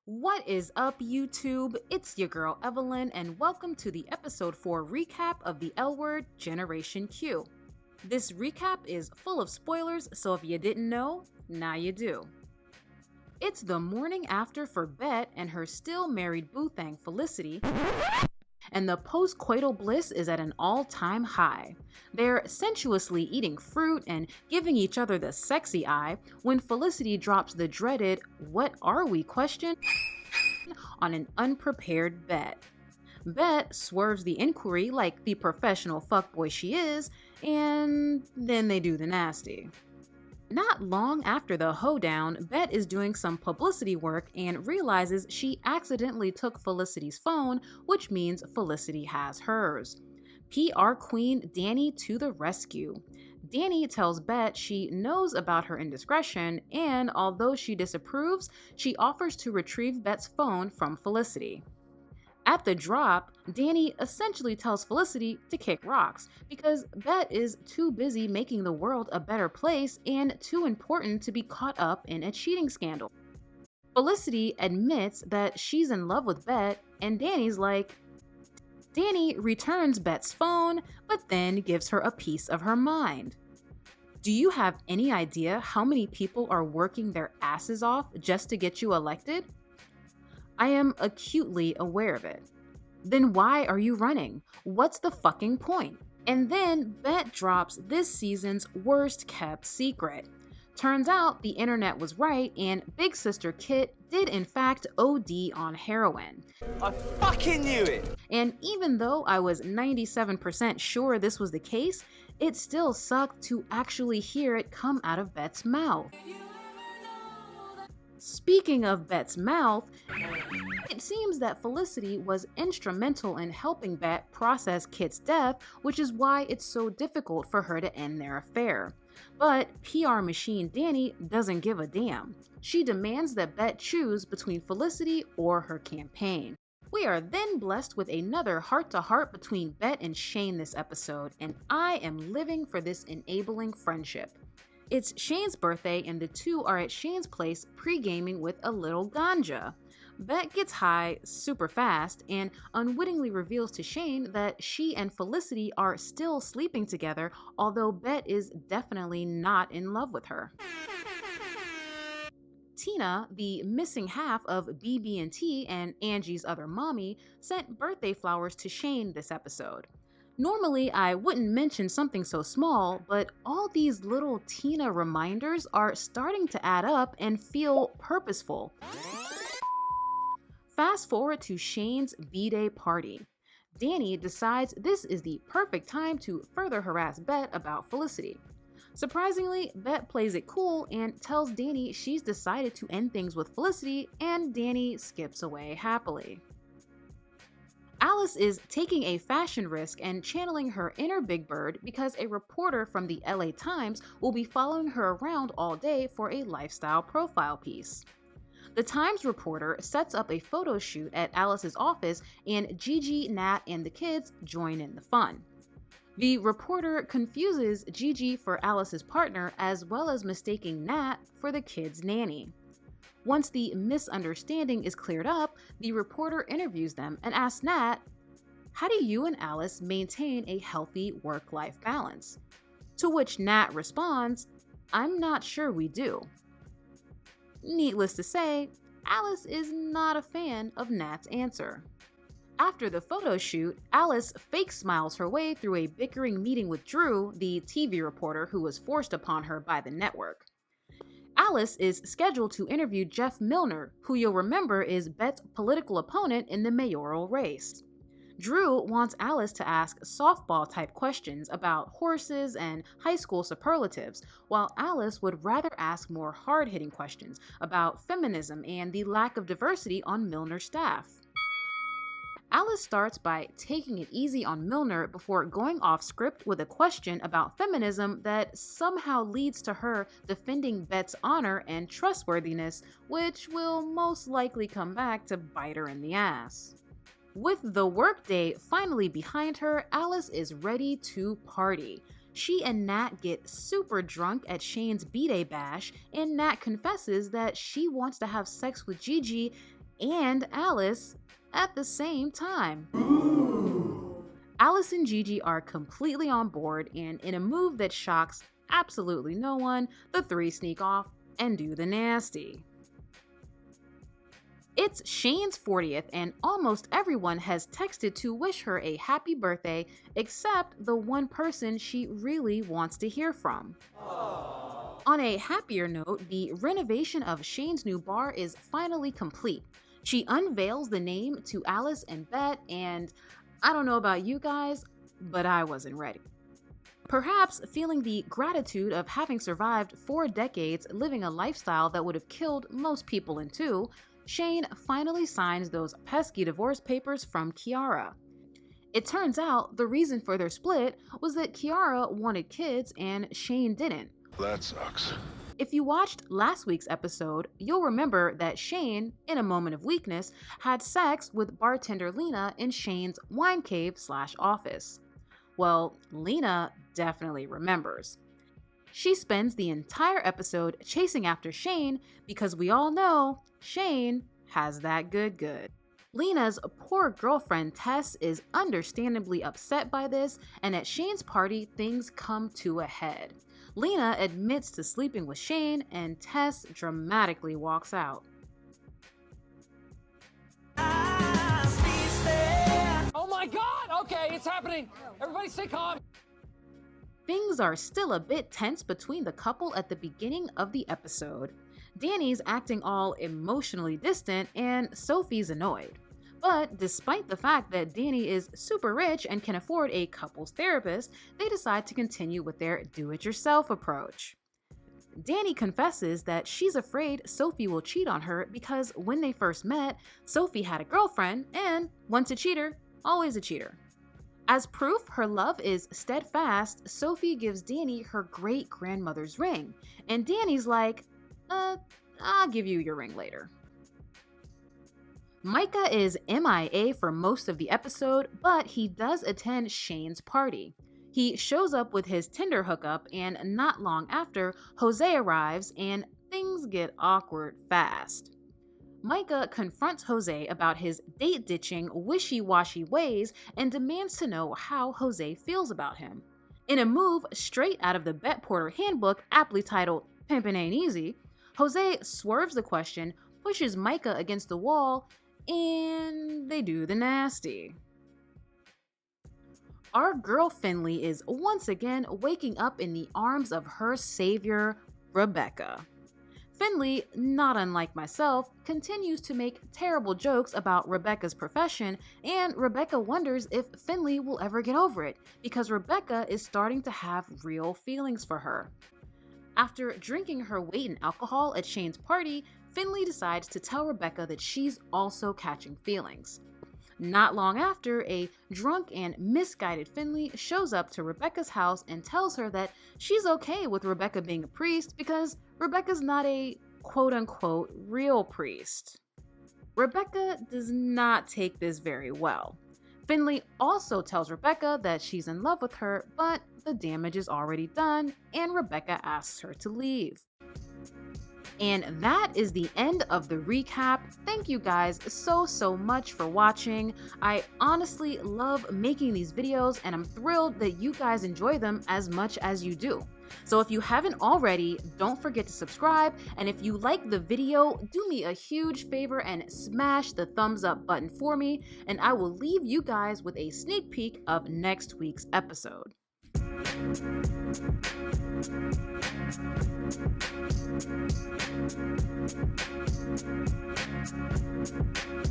What is up, YouTube? It's your girl Evelyn, and welcome to the episode 4 recap of the L Word Generation Q. This recap is full of spoilers, so if you didn't know, now you do. It's the morning after for Bette and her still married boo thang Felicity, and the post-coital bliss is at an all-time high. They're sensuously eating fruit and giving each other the sexy eye when Felicity drops the dreaded "what are we?" question on an unprepared Bette. Bette swerves the inquiry like the professional fuckboy she is, and then they do the nasty. Not long after the hoedown, Bette is doing some publicity work and realizes she accidentally took Felicity's phone, which means Felicity has hers. PR queen Dani to the rescue. Dani tells Bette she knows about her indiscretion, and although she disapproves, she offers to retrieve Bette's phone from Felicity. At the drop, Dani essentially tells Felicity to kick rocks because Bette is too busy making the world a better place and too important to be caught up in a cheating scandal. Felicity admits that she's in love with Bette, and Dani's like, Dani returns Bette's phone, but then gives her a piece of her mind. Do you have any idea how many people are working their asses off just to get you elected? I am acutely aware of it. Then why are you running? What's the fucking point? And then Bette drops this season's worst kept secret. Turns out the internet was right and Big Sister Kit did in fact OD on heroin. I fucking knew it! And even though I was 97% sure this was the case, it still sucked to actually hear it come out of Bette's mouth. Speaking of Bette's mouth, it seems that Felicity was instrumental in helping Bette process Kit's death, which is why it's so difficult for her to end their affair. But PR machine Dani doesn't give a damn. She demands that Bette choose between Felicity or her campaign. We are then blessed with another heart-to-heart between Bette and Shane this episode, and I am living for this enabling friendship. It's Shane's birthday and the two are at Shane's place pre-gaming with a little ganja. Bette gets high super fast and unwittingly reveals to Shane that she and Felicity are still sleeping together, although Bette is definitely not in love with her. Tina, the missing half of BB&T and Angie's other mommy, sent birthday flowers to Shane this episode. Normally, I wouldn't mention something so small, but all these little Tina reminders are starting to add up and feel purposeful. Fast forward to Shane's B-Day party. Dani decides this is the perfect time to further harass Bette about Felicity. Surprisingly, Bette plays it cool and tells Dani she's decided to end things with Felicity, and Dani skips away happily. Alice is taking a fashion risk and channeling her inner Big Bird because a reporter from the LA Times will be following her around all day for a lifestyle profile piece. The Times reporter sets up a photo shoot at Alice's office and Gigi, Nat, and the kids join in the fun. The reporter confuses Gigi for Alice's partner as well as mistaking Nat for the kids' nanny. Once the misunderstanding is cleared up, the reporter interviews them and asks Nat, "How do you and Alice maintain a healthy work-life balance?" To which Nat responds, "I'm not sure we do." Needless to say, Alice is not a fan of Nat's answer. After the photo shoot, Alice fake smiles her way through a bickering meeting with Drew, the TV reporter who was forced upon her by the network. Alice is scheduled to interview Jeff Milner, who you'll remember is Bette's political opponent in the mayoral race. Drew wants Alice to ask softball-type questions about horses and high school superlatives, while Alice would rather ask more hard-hitting questions about feminism and the lack of diversity on Milner's staff. Alice starts by taking it easy on Milner before going off script with a question about feminism that somehow leads to her defending Bette's honor and trustworthiness, which will most likely come back to bite her in the ass. With the workday finally behind her, Alice is ready to party. She and Nat get super drunk at Shane's B-Day bash, and Nat confesses that she wants to have sex with Gigi and Alice at the same time. Alice and Gigi are completely on board, and in a move that shocks absolutely no one, the three sneak off and do the nasty. It's Shane's 40th, and almost everyone has texted to wish her a happy birthday except the one person she really wants to hear from. Aww. On a happier note, the renovation of Shane's new bar is finally complete. She unveils the name to Alice and Bette, and I don't know about you guys, but I wasn't ready. Perhaps feeling the gratitude of having survived 4 decades living a lifestyle that would have killed most people in 2, Shane finally signs those pesky divorce papers from Kiara. It turns out the reason for their split was that Kiara wanted kids and Shane didn't. That sucks. If you watched last week's episode, you'll remember that Shane, in a moment of weakness, had sex with bartender Lena in Shane's wine cave/office. Well, Lena definitely remembers. She spends the entire episode chasing after Shane because we all know Shane has that good. Lena's poor girlfriend Tess is understandably upset by this, and at Shane's party, things come to a head. Lena admits to sleeping with Shane, and Tess dramatically walks out. Oh my god! Okay, it's happening! Everybody stay calm! Things are still a bit tense between the couple at the beginning of the episode. Dani's acting all emotionally distant, and Sophie's annoyed. But despite the fact that Dani is super rich and can afford a couples therapist, they decide to continue with their do-it-yourself approach. Dani confesses that she's afraid Sophie will cheat on her because when they first met, Sophie had a girlfriend, and once a cheater, always a cheater. As proof her love is steadfast, Sophie gives Dani her great-grandmother's ring, and Dani's like, I'll give you your ring later. Micah is MIA for most of the episode, but he does attend Shane's party. He shows up with his Tinder hookup, and not long after, Jose arrives and things get awkward fast. Micah confronts Jose about his date-ditching, wishy-washy ways and demands to know how Jose feels about him. In a move straight out of the Bette Porter handbook aptly titled Pimpin' Ain't Easy, Jose swerves the question, pushes Micah against the wall, and they do the nasty. Our girl Finley is once again waking up in the arms of her savior, Rebecca. Finley, not unlike myself, continues to make terrible jokes about Rebecca's profession, and Rebecca wonders if Finley will ever get over it, because Rebecca is starting to have real feelings for her. After drinking her weight in alcohol at Shane's party, Finley decides to tell Rebecca that she's also catching feelings. Not long after, a drunk and misguided Finley shows up to Rebecca's house and tells her that she's okay with Rebecca being a priest because Rebecca's not a quote-unquote real priest. Rebecca does not take this very well. Finley also tells Rebecca that she's in love with her, but the damage is already done, and Rebecca asks her to leave. And that is the end of the recap. Thank you guys so much for watching. I honestly love making these videos, and I'm thrilled that you guys enjoy them as much as you do. So if you haven't already, don't forget to subscribe, and if you like the video, do me a huge favor and smash the thumbs up button for me, and I will leave you guys with a sneak peek of next week's episode.